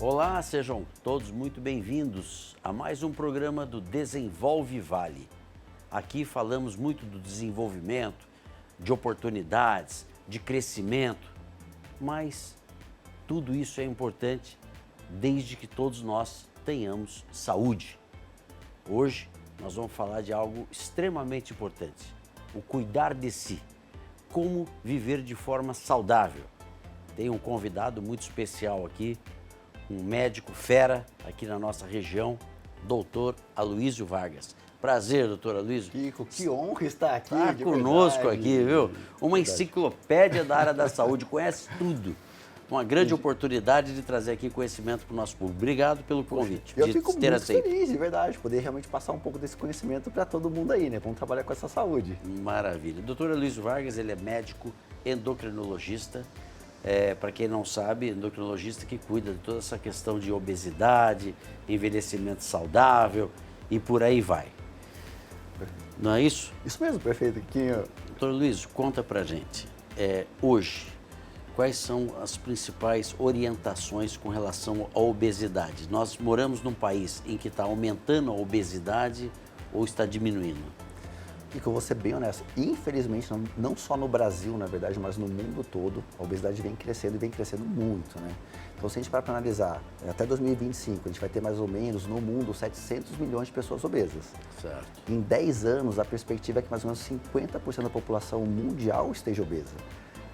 Olá, sejam todos muito bem-vindos a mais um programa do Desenvolve Vale. Aqui falamos muito do desenvolvimento, de oportunidades, de crescimento, mas tudo isso é importante desde que todos nós tenhamos saúde. Hoje nós vamos falar de algo extremamente importante, o cuidar de si, como viver de forma saudável. Tem um convidado muito especial aqui, um médico fera aqui na nossa região, doutor Aloísio Vargas. Prazer, doutor Aloísio. Kiko, que honra estar aqui. Está conosco aqui, viu? Uma enciclopédia da área da saúde, conhece tudo. Uma grande oportunidade de trazer aqui conhecimento para o nosso público. Obrigado pelo convite. Eu fico muito feliz, de verdade, poder realmente passar um pouco desse conhecimento para todo mundo aí, né? Vamos trabalhar com essa saúde. Maravilha. Doutor Aloísio Vargas, ele é médico endocrinologista. Para quem não sabe, endocrinologista que cuida de toda essa questão de obesidade, envelhecimento saudável e por aí vai. Não é isso? Isso mesmo, perfeito. Doutor Aloísio, conta pra gente, hoje, quais são as principais orientações com relação à obesidade? Nós moramos num país em que está aumentando a obesidade ou está diminuindo? Kiko, eu vou ser bem honesto. Infelizmente, não só no Brasil, na verdade, mas no mundo todo, a obesidade vem crescendo e vem crescendo muito, né? Então, se a gente parar para analisar, até 2025, a gente vai ter mais ou menos, no mundo, 700 milhões de pessoas obesas. Certo. Em 10 anos, a perspectiva é que mais ou menos 50% da população mundial esteja obesa.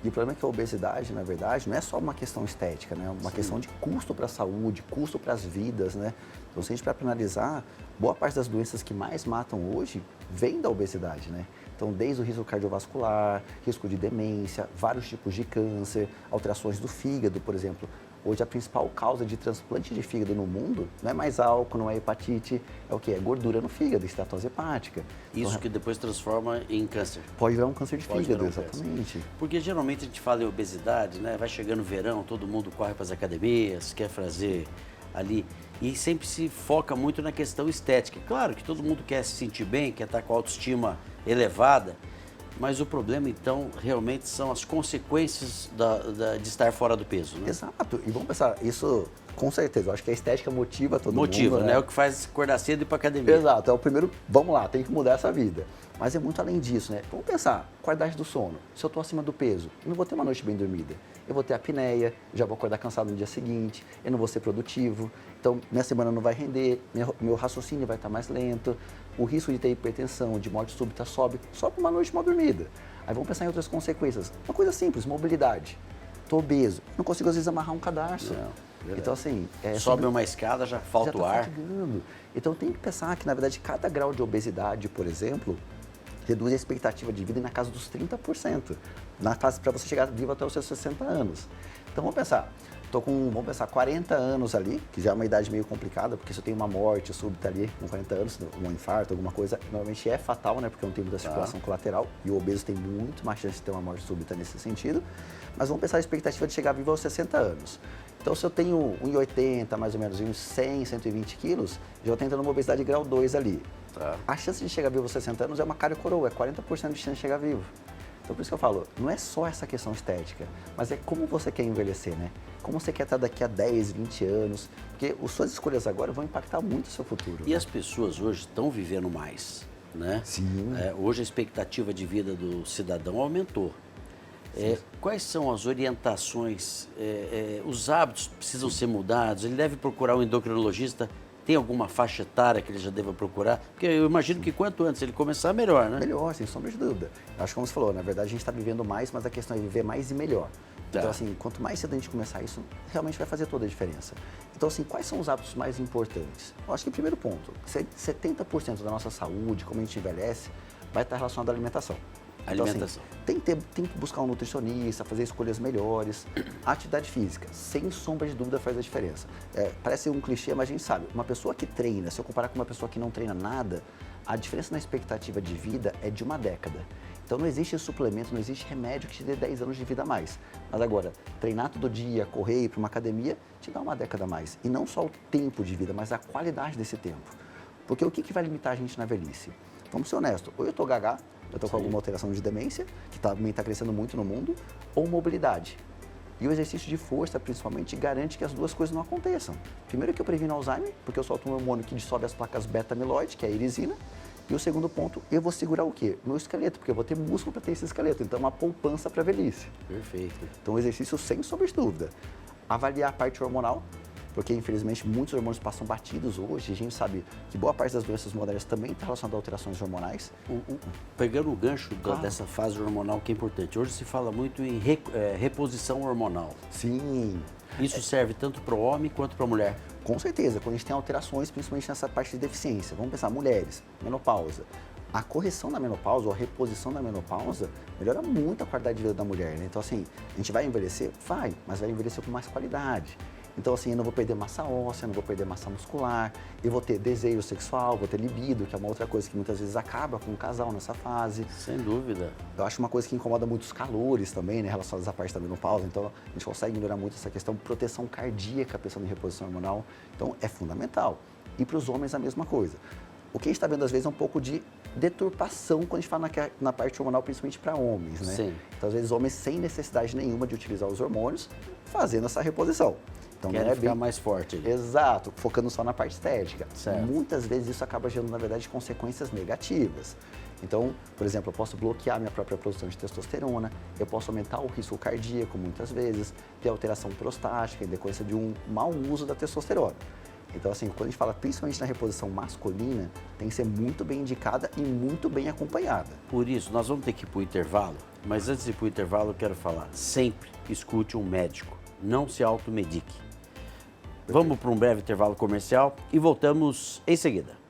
E o problema é que a obesidade, na verdade, não é só uma questão estética, né? É uma questão de custo para a saúde, custo para as vidas, né? Então, se a gente para analisar, boa parte das doenças que mais matam hoje vem da obesidade, né? Então, desde o risco cardiovascular, risco de demência, vários tipos de câncer, alterações do fígado, por exemplo. Hoje, a principal causa de transplante de fígado no mundo não é mais álcool, não é hepatite, é o quê? É gordura no fígado, estatose hepática. Isso então, que depois transforma em câncer. Pode virar um câncer de fígado, exatamente. Porque geralmente a gente fala em obesidade, né? Vai chegando o verão, todo mundo corre para as academias, quer fazer ali. E sempre se foca muito na questão estética. Claro que todo mundo quer se sentir bem, quer estar com a autoestima elevada, mas o problema, então, realmente são as consequências de estar fora do peso, né? Exato. E vamos pensar, isso com certeza, eu acho que a estética motiva todo mundo. Motiva, né? É o que faz acordar cedo e ir para academia. Exato. É o primeiro, vamos lá, tem que mudar essa vida. Mas é muito além disso, né? Vamos pensar, qualidade do sono. Se eu estou acima do peso, eu não vou ter uma noite bem dormida. Eu vou ter apneia, já vou acordar cansado no dia seguinte, eu não vou ser produtivo, então minha semana não vai render, meu raciocínio vai estar mais lento, o risco de ter hipertensão, de morte súbita sobe só por uma noite mal dormida. Aí vamos pensar em outras consequências. Uma coisa simples, mobilidade. Estou obeso, não consigo às vezes amarrar um cadarço. Não, então assim... sobe uma escada, já falta o ar. Fatigando. Então tem que pensar que, na verdade, cada grau de obesidade, por exemplo, reduz a expectativa de vida na casa dos 30%, na fase para você chegar vivo até os seus 60 anos. Então vamos pensar, vamos pensar 40 anos ali, que já é uma idade meio complicada, porque se eu tenho uma morte súbita ali com 40 anos, um infarto, alguma coisa, normalmente é fatal, né, porque é um tempo da circulação colateral, e o obeso tem muito mais chance de ter uma morte súbita nesse sentido, mas vamos pensar a expectativa de chegar vivo aos 60 anos. Então, se eu tenho 1,80 mais ou menos, e uns 100, 120 quilos, já vou tentando uma obesidade grau 2 ali. A chance de chegar vivo aos 60 anos é uma cara e coroa, é 40% de chance de chegar vivo. Então, por isso que eu falo, não é só essa questão estética, mas é como você quer envelhecer, né? Como você quer estar daqui a 10, 20 anos, porque as suas escolhas agora vão impactar muito o seu futuro. E as pessoas hoje estão vivendo mais, né? Sim. Hoje a expectativa de vida do cidadão aumentou. Quais são as orientações, os hábitos precisam ser mudados? Ele deve procurar um endocrinologista? Tem alguma faixa etária que ele já deva procurar? Porque eu imagino que quanto antes ele começar, melhor, né? Melhor, sem sombra de dúvida. Acho que como você falou, na verdade a gente está vivendo mais, mas a questão é viver mais e melhor. Então, assim, quanto mais cedo a gente começar isso, realmente vai fazer toda a diferença. Então, assim, quais são os hábitos mais importantes? Eu acho que, primeiro ponto, 70% da nossa saúde, como a gente envelhece, vai estar relacionado à alimentação. Alimentação. Então, assim, tem que buscar um nutricionista, fazer escolhas melhores. A atividade física, sem sombra de dúvida, faz a diferença. Parece um clichê, mas a gente sabe, uma pessoa que treina, se eu comparar com uma pessoa que não treina nada, a diferença na expectativa de vida é de uma década. Então não existe suplemento, não existe remédio que te dê 10 anos de vida a mais. Mas agora, treinar todo dia, correr, ir para uma academia, te dá uma década a mais. E não só o tempo de vida, mas a qualidade desse tempo. Porque o que vai limitar a gente na velhice? Vamos ser honestos, ou eu estou gaga, eu estou com alguma alteração de demência, que também está crescendo muito no mundo, ou mobilidade. E o exercício de força, principalmente, garante que as duas coisas não aconteçam. Primeiro que eu previno Alzheimer, porque eu solto um hormônio que dissolve as placas beta-amiloide, que é a irisina. E o segundo ponto, eu vou segurar o quê? Meu esqueleto, porque eu vou ter músculo para ter esse esqueleto. Então, é uma poupança para a velhice. Perfeito. Então, o exercício, sem sombra de dúvida. Avaliar a parte hormonal, porque, infelizmente, muitos hormônios passam batidos hoje. A gente sabe que boa parte das doenças modernas também está relacionada a alterações hormonais. Pegando o gancho dessa fase hormonal que é importante, hoje se fala muito em reposição hormonal. Sim. Isso serve tanto para o homem quanto para a mulher. Com certeza, quando a gente tem alterações, principalmente nessa parte de deficiência. Vamos pensar, mulheres, menopausa. A correção da menopausa ou a reposição da menopausa melhora muito a qualidade de vida da mulher, né? Então, assim, a gente vai envelhecer? Vai, mas vai envelhecer com mais qualidade. Então, assim, eu não vou perder massa óssea, não vou perder massa muscular, eu vou ter desejo sexual, vou ter libido, que é uma outra coisa que muitas vezes acaba com o casal nessa fase. Sem dúvida. Eu acho uma coisa que incomoda muito os calores também, né, relacionados à parte da menopausa. Então, a gente consegue melhorar muito essa questão de proteção cardíaca, pensando em reposição hormonal. Então, é fundamental. E para os homens, a mesma coisa. O que a gente está vendo, às vezes, é um pouco de deturpação quando a gente fala na parte hormonal, principalmente para homens, né? Sim. Então, às vezes, homens sem necessidade nenhuma de utilizar os hormônios, fazendo essa reposição. Então, Querem não é ficar bem... mais forte aí. Exato, focando só na parte estética. Certo. Muitas vezes isso acaba gerando, na verdade, consequências negativas. Então, por exemplo, eu posso bloquear minha própria produção de testosterona, eu posso aumentar o risco cardíaco muitas vezes, ter alteração prostática em decorrência de um mau uso da testosterona. Então, assim, quando a gente fala principalmente na reposição masculina, tem que ser muito bem indicada e muito bem acompanhada. Por isso, nós vamos ter que ir para o intervalo, mas antes de ir para o intervalo, eu quero falar, sempre escute um médico, não se automedique. Vamos para um breve intervalo comercial e voltamos em seguida.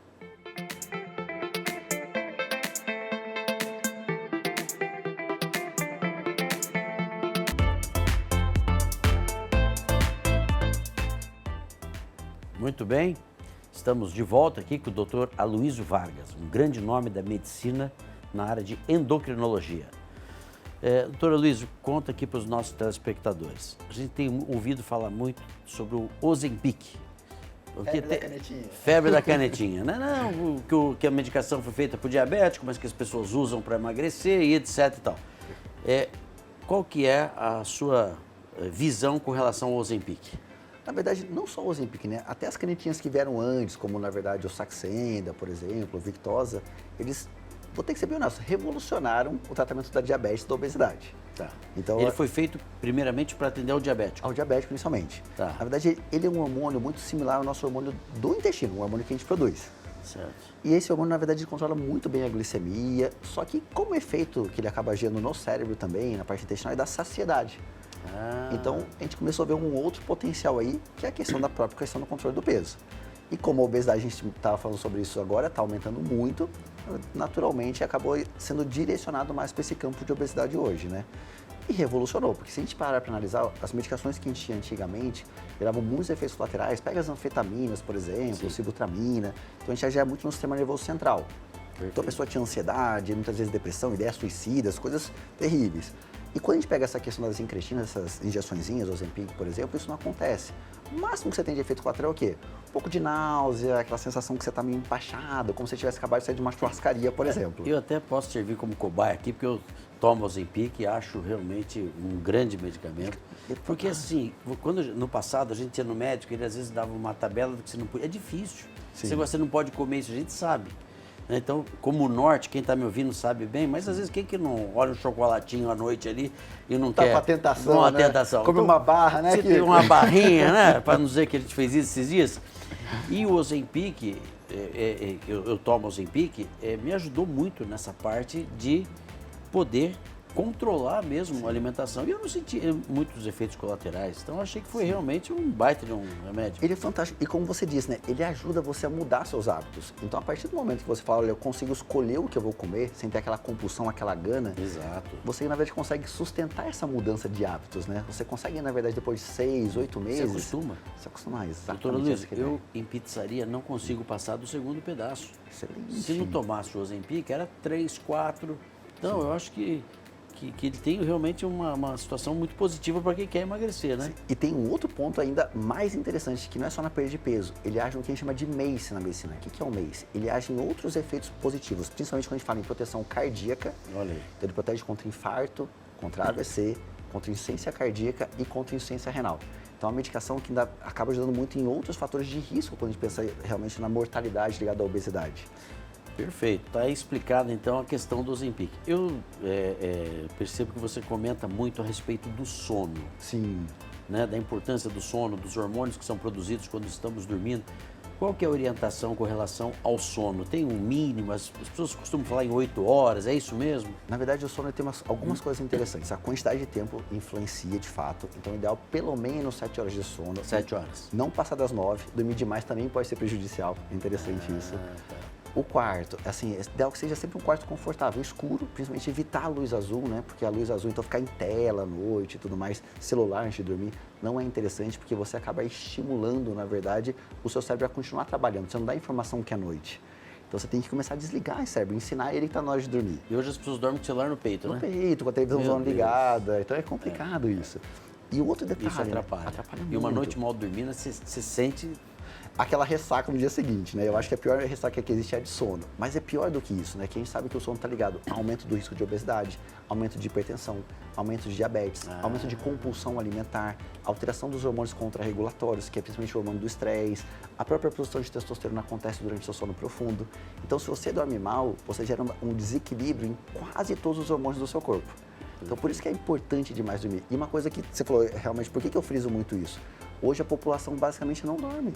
Muito bem, estamos de volta aqui com o Dr. Aloysio Vargas, um grande nome da medicina na área de endocrinologia. Doutor Aloysio, conta aqui para os nossos telespectadores. A gente tem ouvido falar muito sobre o Ozempic. Febre da canetinha. Febre da canetinha, né? Não, que a medicação foi feita para o diabético, mas que as pessoas usam para emagrecer e etc e tal. Qual que é a sua visão com relação ao Ozempic? Na verdade, não só o Ozempic, né? Até as canetinhas que vieram antes, como na verdade o Saxenda, por exemplo, o Victoza, eles, vou ter que ser bem honesto, revolucionaram o tratamento da diabetes e da obesidade. Tá. Então, ele foi feito primeiramente para atender ao diabético. Ao diabético, inicialmente. Tá. Na verdade, ele é um hormônio muito similar ao nosso hormônio do intestino, um hormônio que a gente produz. Certo. E esse hormônio, na verdade, ele controla muito bem a glicemia, só que como efeito que ele acaba gerando no cérebro também, na parte intestinal, é da saciedade. Então, a gente começou a ver um outro potencial aí, que é a questão da própria questão do controle do peso. E como a obesidade, a gente estava falando sobre isso agora, está aumentando muito, naturalmente acabou sendo direcionado mais para esse campo de obesidade hoje, né? E revolucionou, porque se a gente parar para analisar, as medicações que a gente tinha antigamente geravam muitos efeitos colaterais, pega as anfetaminas, por exemplo, sibutramina, então a gente agia muito no sistema nervoso central. Perfeito. Então a pessoa tinha ansiedade, muitas vezes depressão, ideias suicidas, coisas terríveis. E quando a gente pega essa questão das incretinas, essas injeçõezinhas, o Ozempic, por exemplo, isso não acontece. O máximo que você tem de efeito colateral é o quê? Um pouco de náusea, aquela sensação que você está meio empachado, como se você tivesse acabado de sair de uma churrascaria, por exemplo. Eu até posso servir como cobaia aqui, porque eu tomo Ozempic e acho realmente um grande medicamento. Porque assim, no passado a gente ia no médico, ele às vezes dava uma tabela do que você não podia. É difícil. Você não pode comer isso, a gente sabe. Então, como o norte, quem está me ouvindo sabe bem, mas às vezes quem que não olha um chocolatinho à noite ali e não quer... Tá com a tentação, uma né? tentação. Come uma barra, né? Você tem uma barrinha, né? Para não dizer que a gente fez isso esses dias. E o Ozempic, eu tomo Ozempic, me ajudou muito nessa parte de poder controlar mesmo a alimentação. E eu não senti muitos efeitos colaterais. Então, eu achei que foi realmente um baita de um remédio. Ele é fantástico. E como você disse, né? Ele ajuda você a mudar seus hábitos. Então, a partir do momento que você fala, olha, eu consigo escolher o que eu vou comer, sem ter aquela compulsão, aquela gana. Exato. Você, na verdade, consegue sustentar essa mudança de hábitos, né? Você consegue, na verdade, depois de 6, 8 meses... Se acostuma. Se acostumar, exatamente. Doutora Luiz, eu em pizzaria não consigo passar do segundo pedaço. Excelente. Se não tomasse o Ozempic, era 3, 4. Então, eu acho que ele tem realmente uma situação muito positiva para quem quer emagrecer, né? E tem um outro ponto ainda mais interessante, que não é só na perda de peso. Ele age no que a gente chama de MACE na medicina. O que é o MACE? Ele age em outros efeitos positivos, principalmente quando a gente fala em proteção cardíaca. Olha aí. Então ele protege contra infarto, contra AVC, contra insuficiência cardíaca e contra insuficiência renal. Então, é uma medicação que ainda acaba ajudando muito em outros fatores de risco quando a gente pensa realmente na mortalidade ligada à obesidade. Perfeito. Está explicada, então, a questão do Ozempic. Eu percebo que você comenta muito a respeito do sono. Sim. Né, da importância do sono, dos hormônios que são produzidos quando estamos dormindo. Qual que é a orientação com relação ao sono? Tem um mínimo? As pessoas costumam falar em 8 horas, é isso mesmo? Na verdade, o sono tem algumas coisas interessantes. A quantidade de tempo influencia de fato. Então, o ideal pelo menos 7 horas de sono. 7 horas. Não passar das 9. Dormir demais também pode ser prejudicial. É interessante isso. Tá. O quarto, assim, é ideal que seja sempre um quarto confortável, escuro, principalmente evitar a luz azul, né? Porque a luz azul, então ficar em tela à noite e tudo mais, celular antes de dormir, não é interessante porque você acaba estimulando, na verdade, o seu cérebro a continuar trabalhando. Você não dá informação que é noite. Então você tem que começar a desligar esse cérebro, ensinar ele que está na hora de dormir. E hoje as pessoas dormem com o celular no peito, né? No peito, com a televisão ligada, então é complicado isso. E o outro detalhe, isso atrapalha. Atrapalha e uma muito. noite mal dormida, você sente... Aquela ressaca no dia seguinte, né? Eu acho que a pior ressaca que existe é a de sono. Mas é pior do que isso, né? Que a gente sabe que o sono está ligado a aumento do risco de obesidade, aumento de hipertensão, aumento de diabetes, aumento de compulsão alimentar, alteração dos hormônios contrarregulatórios, que é principalmente o hormônio do estresse, a própria produção de testosterona acontece durante o seu sono profundo. Então, se você dorme mal, você gera um desequilíbrio em quase todos os hormônios do seu corpo. Então, por isso que é importante demais dormir. E uma coisa que você falou, realmente, por que eu friso muito isso? Hoje a população basicamente não dorme.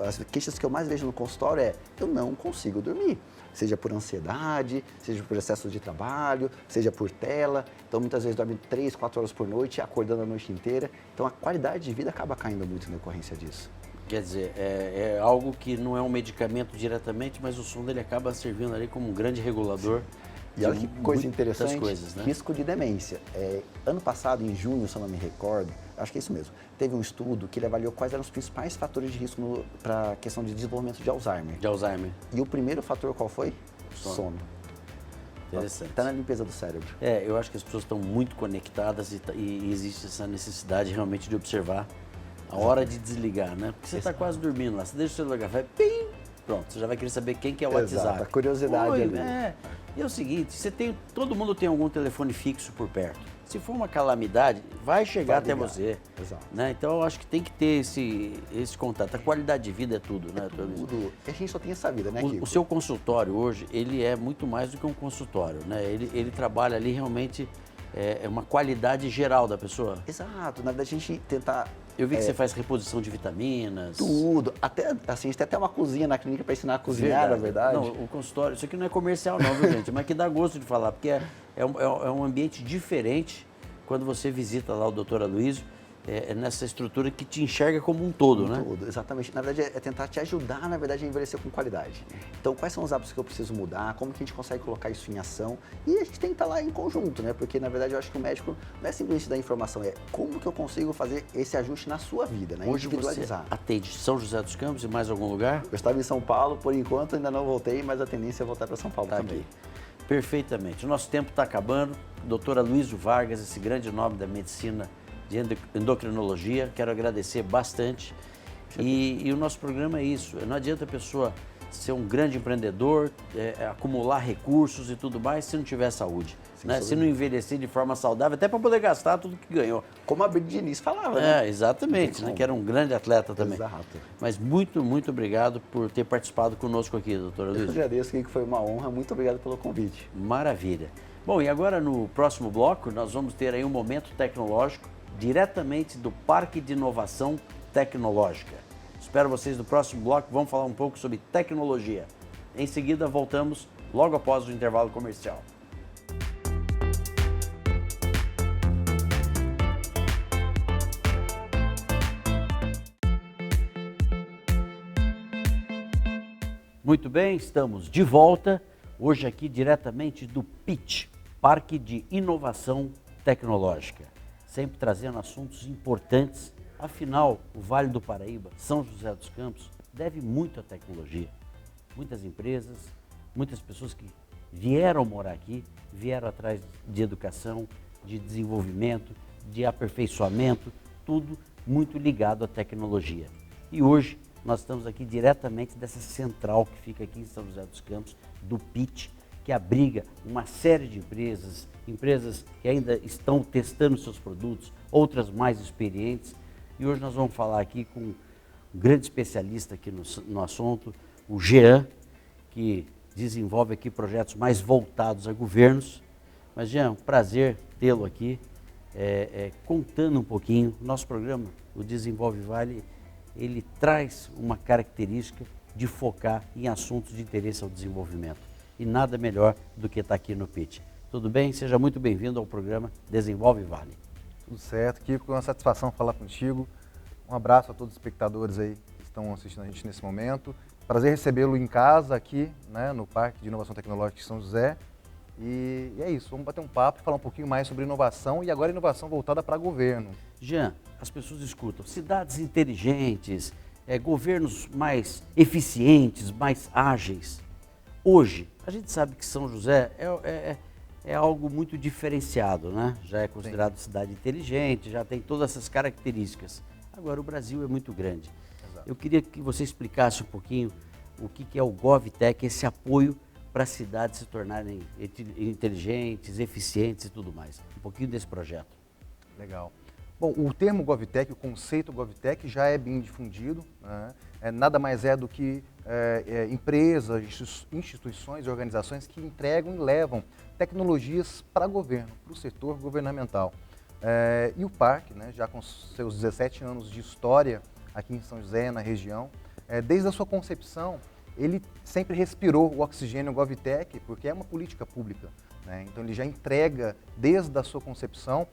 As queixas que eu mais vejo no consultório é: eu não consigo dormir. Seja por ansiedade, seja por excesso de trabalho, seja por tela. Então, muitas vezes dorme 3, 4 horas por noite, acordando a noite inteira. Então, a qualidade de vida acaba caindo muito na ocorrência disso. Quer dizer, é algo que não é um medicamento diretamente, mas o sono dele acaba servindo ali como um grande regulador. E olha que coisa interessante, coisas, né? Risco de demência. Ano passado, em junho, se eu não me recordo, acho que é isso mesmo, teve um estudo que ele avaliou quais eram os principais fatores de risco para a questão de desenvolvimento de Alzheimer. De Alzheimer. E o primeiro fator qual foi? Sono. Interessante. Está na limpeza do cérebro. Eu acho que as pessoas estão muito conectadas e existe essa necessidade realmente de observar a hora de desligar, né? Porque você está quase dormindo lá, você deixa o celular, vai, pim, pronto, você já vai querer saber quem que é o Exato, WhatsApp. a curiosidade ali. E é o seguinte, todo mundo tem algum telefone fixo por perto. Se for uma calamidade, vai chegar até você. Exato. Né? Então, eu acho que tem que ter esse contato. A qualidade de vida é tudo, né? Tudo. A gente só tem essa vida, né, Kiko? O seu consultório hoje, ele é muito mais do que um consultório, né? Ele trabalha ali realmente uma qualidade geral da pessoa. Exato. Na verdade, a gente tentar... Eu vi que você faz reposição de vitaminas. Tudo. Até, assim, a gente tem até uma cozinha na clínica para ensinar a cozinhar, na verdade. Não, o consultório, isso aqui não é comercial não, viu, gente? Mas que dá gosto de falar, porque é um ambiente diferente quando você visita lá o Dr. Aloysio, nessa estrutura que te enxerga como um todo, né? Todo, exatamente. Na verdade, é tentar te ajudar, na verdade, a envelhecer com qualidade. Então, quais são os hábitos que eu preciso mudar, como que a gente consegue colocar isso em ação, e a gente tem que estar lá em conjunto, né? Porque, na verdade, eu acho que o médico não é simplesmente dar informação, é como que eu consigo fazer esse ajuste na sua vida, né? Hoje individualizar. Você atende São José dos Campos e mais algum lugar? Eu estava em São Paulo, por enquanto ainda não voltei, mas a tendência é voltar para São Paulo também. Aqui. Perfeitamente. O nosso tempo está acabando. Dr. Aloysio Vargas, esse grande nome da medicina de endocrinologia, quero agradecer bastante. E o nosso programa é isso. Não adianta a pessoa ser um grande empreendedor, acumular recursos e tudo mais se não tiver saúde. Né? Se não envelhecer de forma saudável, até para poder gastar tudo que ganhou. Como a Brito Diniz falava, né? Exatamente, né? Que era um grande atleta também. Exato. Mas muito, muito obrigado por ter participado conosco aqui, doutor Aloysio. Eu agradeço, que foi uma honra. Muito obrigado pelo convite. Maravilha. Bom, e agora no próximo bloco nós vamos ter aí um momento tecnológico diretamente do Parque de Inovação Tecnológica. Espero vocês no próximo bloco, vamos falar um pouco sobre tecnologia. Em seguida voltamos logo após o intervalo comercial. Muito bem, estamos de volta, hoje aqui diretamente do PIT, Parque de Inovação Tecnológica, sempre trazendo assuntos importantes. Afinal, o Vale do Paraíba, São José dos Campos, deve muito à tecnologia. Muitas empresas, muitas pessoas que vieram morar aqui, vieram atrás de educação, de desenvolvimento, de aperfeiçoamento, tudo muito ligado à tecnologia. E hoje nós estamos aqui diretamente dessa central que fica aqui em São José dos Campos, do PIT, que abriga uma série de empresas, empresas que ainda estão testando seus produtos, outras mais experientes. E hoje nós vamos falar aqui com um grande especialista aqui no assunto, o Jean, que desenvolve aqui projetos mais voltados a governos. Mas, Jean, um prazer tê-lo aqui, contando um pouquinho. Nosso programa, o Desenvolve Vale, ele traz uma característica de focar em assuntos de interesse ao desenvolvimento. E nada melhor do que estar aqui no PIT. Tudo bem? Seja muito bem-vindo ao programa Desenvolve Vale. Tudo certo, Kiko, é uma satisfação falar contigo. Um abraço a todos os espectadores aí que estão assistindo a gente nesse momento. Prazer recebê-lo em casa aqui, né, no Parque de Inovação Tecnológica de São José. E é isso, vamos bater um papo, falar um pouquinho mais sobre inovação e agora inovação voltada para governo. Jean, as pessoas escutam cidades inteligentes, governos mais eficientes, mais ágeis. Hoje, a gente sabe que São José é algo muito diferenciado, né? Já é considerado cidade inteligente, já tem todas essas características. Agora, o Brasil é muito grande. Exato. Eu queria que você explicasse um pouquinho o que é o GovTech, esse apoio para as cidades se tornarem inteligentes, eficientes e tudo mais. Um pouquinho desse projeto. Legal. Bom, o termo GovTech, o conceito GovTech já é bem difundido, né? Nada mais é do que empresas, instituições e organizações que entregam e levam tecnologias para governo, para o setor governamental. E o parque, né, já com seus 17 anos de história aqui em São José, na região, desde a sua concepção, ele sempre respirou o oxigênio GovTech, porque é uma política pública, né? Então ele já entrega, desde a sua concepção,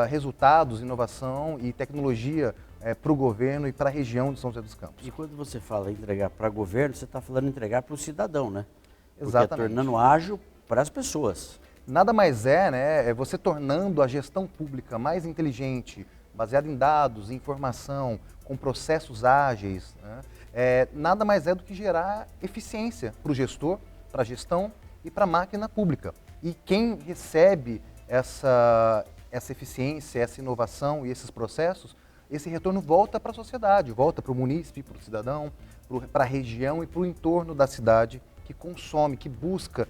resultados, inovação e tecnologia para o governo e para a região de São José dos Campos. E quando você fala entregar para governo, você está falando entregar para o cidadão, né? Exatamente. Porque tornando ágil para as pessoas. Nada mais é você tornando a gestão pública mais inteligente, baseada em dados, em informação, com processos ágeis, né? Nada mais é do que gerar eficiência para o gestor, para a gestão e para a máquina pública. E quem recebe essa eficiência, essa inovação e esses processos, esse retorno volta para a sociedade, volta para o munícipe, para o cidadão, para a região e para o entorno da cidade que consome, que busca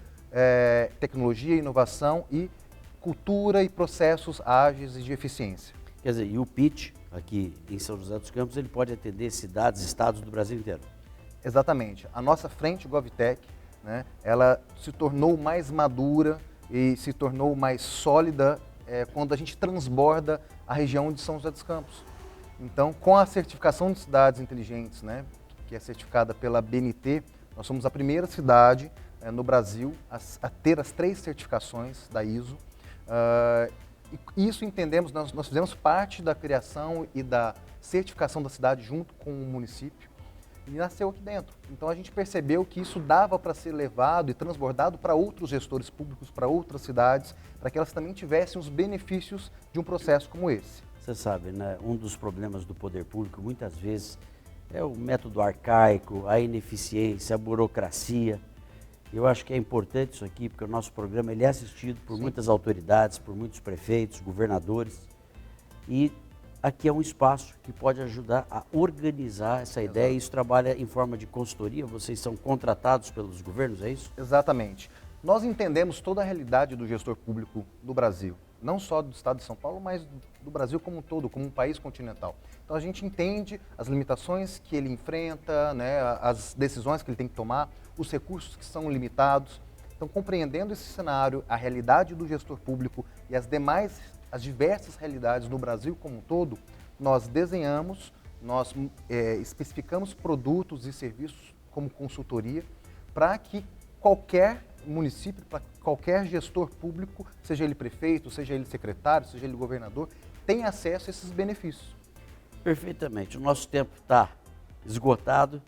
tecnologia, inovação e cultura e processos ágeis e de eficiência. Quer dizer, e o PIT, aqui em São José dos Campos, ele pode atender cidades, estados do Brasil inteiro. Exatamente. A nossa frente GovTech, né, ela se tornou mais madura e se tornou mais sólida quando a gente transborda a região de São José dos Campos. Então, com a certificação de cidades inteligentes, né, que é certificada pela BNT, nós somos a primeira cidade no Brasil a ter as 3 certificações da ISO. E isso entendemos, nós fizemos parte da criação e da certificação da cidade junto com o município e nasceu aqui dentro. Então a gente percebeu que isso dava para ser levado e transbordado para outros gestores públicos, para outras cidades, para que elas também tivessem os benefícios de um processo como esse. Você sabe, né? Um dos problemas do poder público muitas vezes é o método arcaico, a ineficiência, a burocracia. Eu acho que é importante isso aqui, porque o nosso programa ele é assistido por muitas autoridades, por muitos prefeitos, governadores. E aqui é um espaço que pode ajudar a organizar essa ideia. Isso trabalha em forma de consultoria, vocês são contratados pelos governos, é isso? Exatamente. Nós entendemos toda a realidade do gestor público do Brasil, não só do estado de São Paulo, mas do Brasil como um todo, como um país continental. Então a gente entende as limitações que ele enfrenta, né, as decisões que ele tem que tomar, os recursos que são limitados. Então, compreendendo esse cenário, a realidade do gestor público e as diversas realidades do Brasil como um todo, nós desenhamos, nós especificamos produtos e serviços como consultoria para que qualquer município, para qualquer gestor público, seja ele prefeito, seja ele secretário, seja ele governador, tenha acesso a esses benefícios. Perfeitamente. O nosso tempo está esgotado,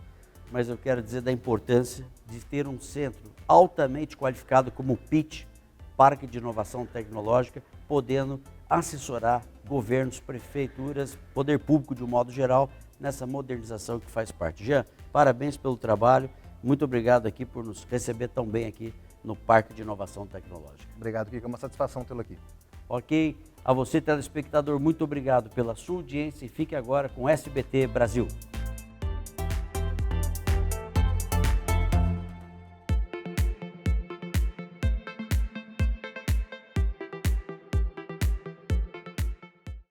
mas eu quero dizer da importância de ter um centro altamente qualificado como o PIT, Parque de Inovação Tecnológica, podendo assessorar governos, prefeituras, poder público de um modo geral, nessa modernização que faz parte. Jean, parabéns pelo trabalho, muito obrigado aqui por nos receber tão bem aqui no Parque de Inovação Tecnológica. Obrigado, Kiko, é uma satisfação tê-lo aqui. Ok, a você telespectador, muito obrigado pela sua audiência e fique agora com SBT Brasil.